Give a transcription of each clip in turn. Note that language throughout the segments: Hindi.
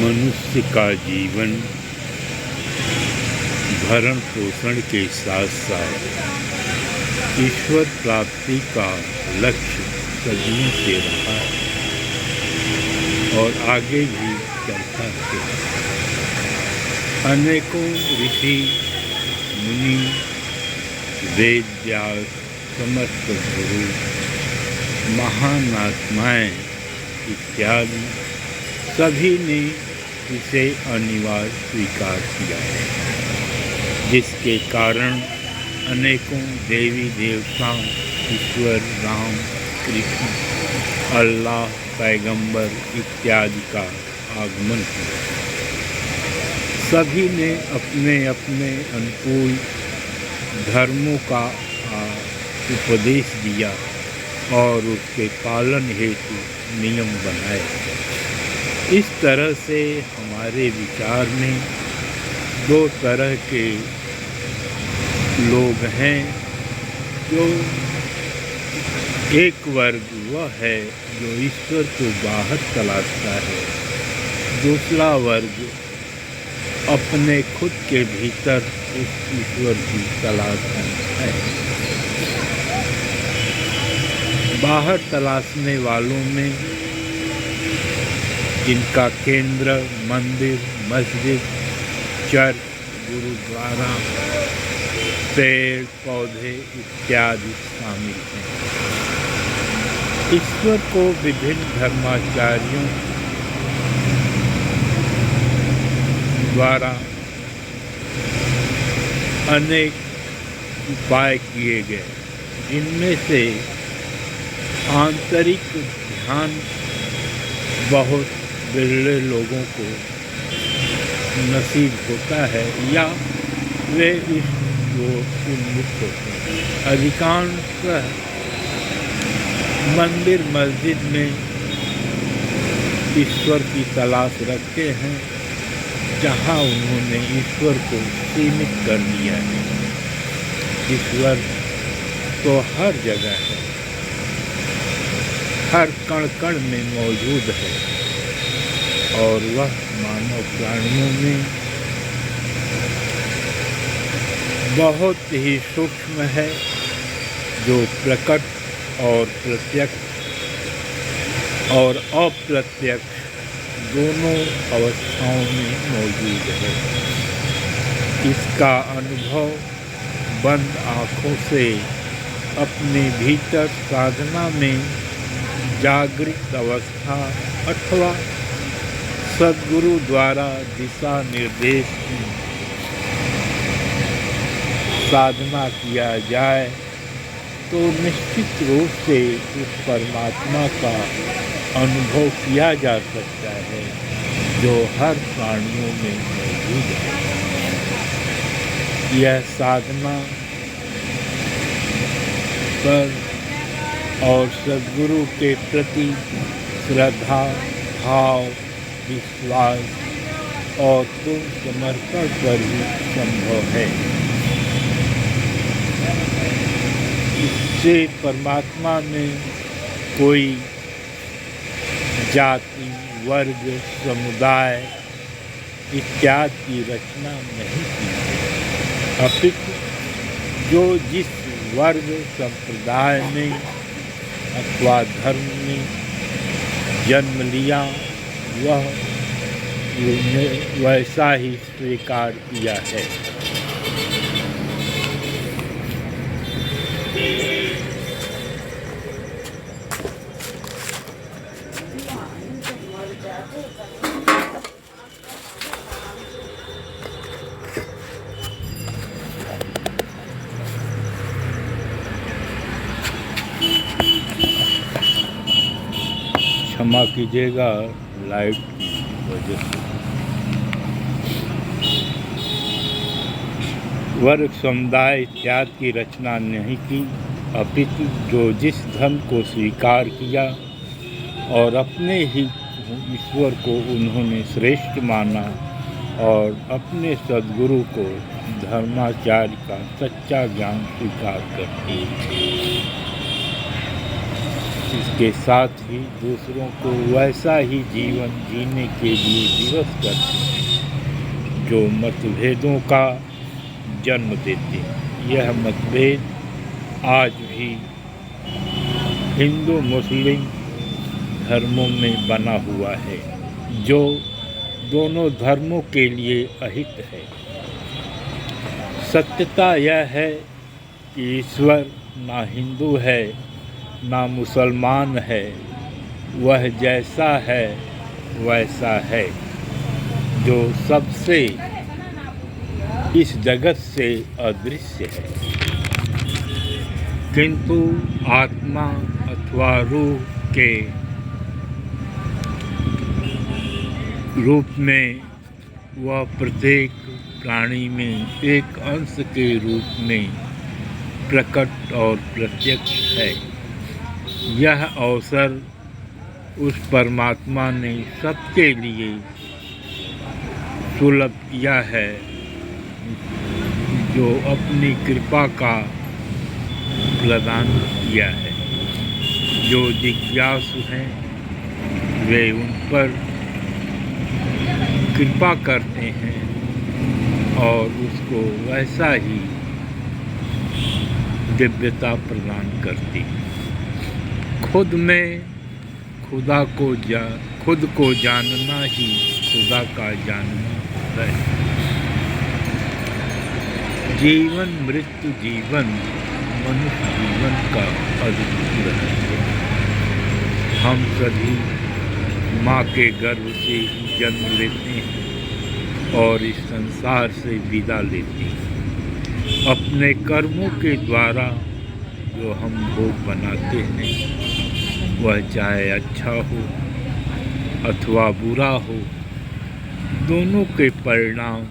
मनुष्य का जीवन भरण पोषण के साथ साथ ईश्वर प्राप्ति का लक्ष्य सदियों से रहा और आगे भी चलता है। अनेकों ऋषि मुनि, वेद व्यास, समस्त गुरु, महान आत्माएं इत्यादि सभी ने इसे अनिवार्य स्वीकार किया है, जिसके कारण अनेकों देवी देवताओं, ईश्वर, राम, कृष्ण, अल्लाह, पैगंबर इत्यादि का आगमन हुआ। सभी ने अपने अपने अनुकूल धर्मों का उपदेश दिया और उसके पालन हेतु नियम बनाए। इस तरह से हमारे विचार में दो तरह के लोग हैं। जो एक वर्ग वह है जो ईश्वर को बाहर तलाशता है, दूसरा वर्ग अपने खुद के भीतर उस ईश्वर की तलाश है। बाहर तलाशने वालों में जिनका केंद्र मंदिर, मस्जिद, चर्च, गुरुद्वारा, पेड़ पौधे इत्यादि शामिल हैं। ईश्वर को विभिन्न धर्माचार्यों द्वारा अनेक उपाय किए गए, जिनमें से आंतरिक ध्यान बहुत बिरले लोगों को नसीब होता है या वे इस उन्मुख होते हैं। अधिकांश मंदिर मस्जिद में ईश्वर की तलाश रखते हैं, जहाँ उन्होंने ईश्वर को सीमित कर लिया है। ईश्वर तो हर जगह है, हर कण कण में मौजूद है और वह मानव प्राणियों में बहुत ही सूक्ष्म है, जो प्रकट और प्रत्यक्ष और अप्रत्यक्ष दोनों अवस्थाओं में मौजूद है। इसका अनुभव बंद आँखों से अपने भीतर साधना में जागृत अवस्था अथवा सद्गुरु द्वारा दिशा निर्देश की साधना किया जाए तो निश्चित रूप से उस परमात्मा का अनुभव किया जा सकता है, जो हर प्राणियों में मौजूद है। यह साधना पर और सद्गुरु के प्रति श्रद्धा, भाव, विश्वास और पूर्ण समर्पण पर ही संभव है। इससे परमात्मा में कोई जाति, वर्ग, समुदाय इत्यादि की रचना नहीं की है, अपितु जो जिस वर्ग, संप्रदाय में अथवा धर्म में जन्म लिया वह वैसा ही स्वीकार किया है। क्षमा कीजिएगा, लाइट की वजह से। वर्ग, समुदाय इत्यादि की रचना नहीं की, अपितु जो जिस धर्म को स्वीकार किया और अपने ही ईश्वर को उन्होंने श्रेष्ठ माना और अपने सद्गुरु को धर्माचार्य का सच्चा ज्ञान स्वीकार करते इसके साथ ही दूसरों को वैसा ही जीवन जीने के लिए विवश करते हैं जो मतभेदों का जन्म देते हैं। यह मतभेद आज भी हिंदू मुस्लिम धर्मों में बना हुआ है, जो दोनों धर्मों के लिए अहित है। सत्यता यह है कि ईश्वर ना हिंदू है ना मुसलमान है, वह जैसा है वैसा है, जो सबसे इस जगत से अदृश्य है, किंतु आत्मा अथवा रूह के रूप में वह प्रत्येक प्राणी में एक अंश के रूप में प्रकट और प्रत्यक्ष है। यह अवसर उस परमात्मा ने सबके लिए सुलभ किया है, जो अपनी कृपा का प्रदान किया है। जो जिज्ञासु हैं वे उन पर कृपा करते हैं और उसको वैसा ही दिव्यता प्रदान करती है। खुद में खुद को जानना ही खुदा का जानना है। जीवन मृत्यु जीवन मनुष्य जीवन का अद्भुत रहस्य है। हम सभी माँ के गर्भ से ही जन्म लेते हैं और इस संसार से विदा लेते हैं। अपने कर्मों के द्वारा जो हम भोग बनाते हैं, वह चाहे अच्छा हो अथवा बुरा हो, दोनों के परिणाम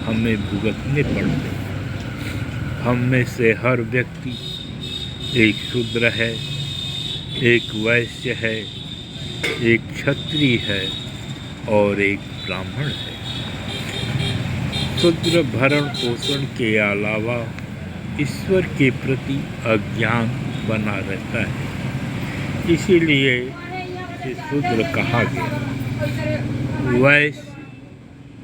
हमें भुगतने पड़ते हैं। हम में से हर व्यक्ति एक शूद्र है, एक वैश्य है, एक क्षत्रिय है और एक ब्राह्मण है। शूद्र भरण पोषण के अलावा ईश्वर के प्रति अज्ञान बना रहता है, इसीलिए इसे शूद्र कहा गया। वैश्य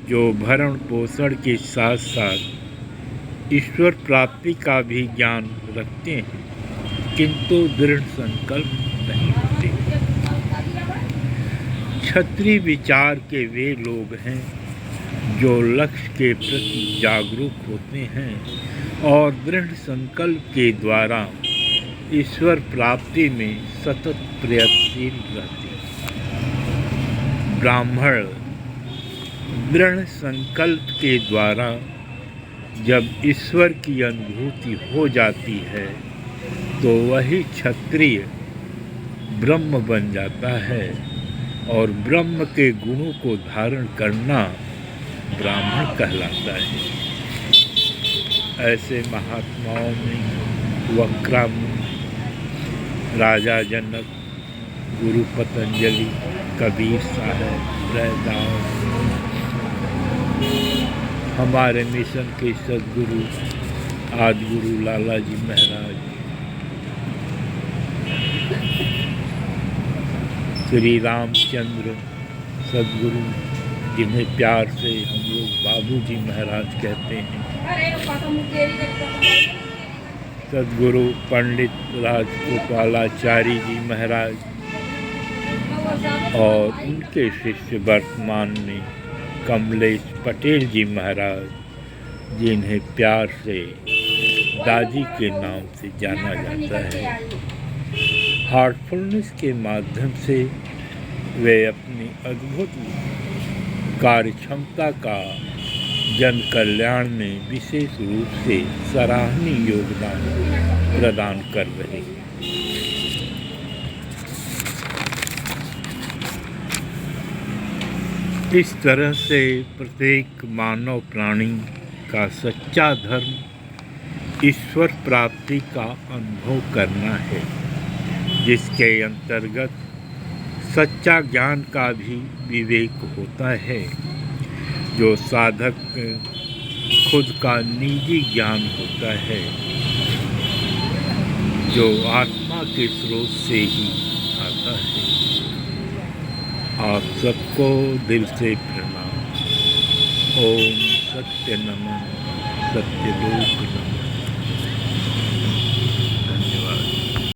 जो भरण पोषण के साथ साथ ईश्वर प्राप्ति का भी ज्ञान रखते हैं, किंतु दृढ़ संकल्प नहीं होते। क्षत्रिय विचार के वे लोग हैं जो लक्ष्य के प्रति जागरूक होते हैं और दृढ़ संकल्प के द्वारा ईश्वर प्राप्ति में सतत प्रयत्नशील रहते हैं। ब्राह्मण दृढ़ संकल्प के द्वारा जब ईश्वर की अनुभूति हो जाती है तो वही क्षत्रिय ब्रह्म बन जाता है और ब्रह्म के गुणों को धारण करना ब्राह्मण कहलाता है। ऐसे महात्माओं में वक्रामुनि, राजा जनक, गुरु पतंजलि, कबीर साहब, रैदास, हमारे मिशन के सद्गुरु आदि गुरु लाला जी महाराज, श्री रामचंद्र सद्गुरु, जिन्हें प्यार से हम लोग बाबूजी महाराज कहते हैं, सद्गुरु पंडित राजगोपालाचारी जी महाराज और उनके शिष्य वर्तमान में कमलेश पटेल जी महाराज, जिन्हें प्यार से दादी के नाम से जाना जाता है। हार्टफुलनेस के माध्यम से वे अपनी अद्भुत कार्य क्षमता का जन कल्याण में विशेष रूप से सराहनीय योगदान प्रदान कर रहे हैं। इस तरह से प्रत्येक मानव प्राणी का सच्चा धर्म ईश्वर प्राप्ति का अनुभव करना है, जिसके अंतर्गत सच्चा ज्ञान का भी विवेक होता है। जो साधक खुद का निजी ज्ञान होता है, जो आत्मा के स्रोत से ही आता है। आप सबको दिल से प्रणाम। ओम सत्य नमन, सत्यलोक नमः।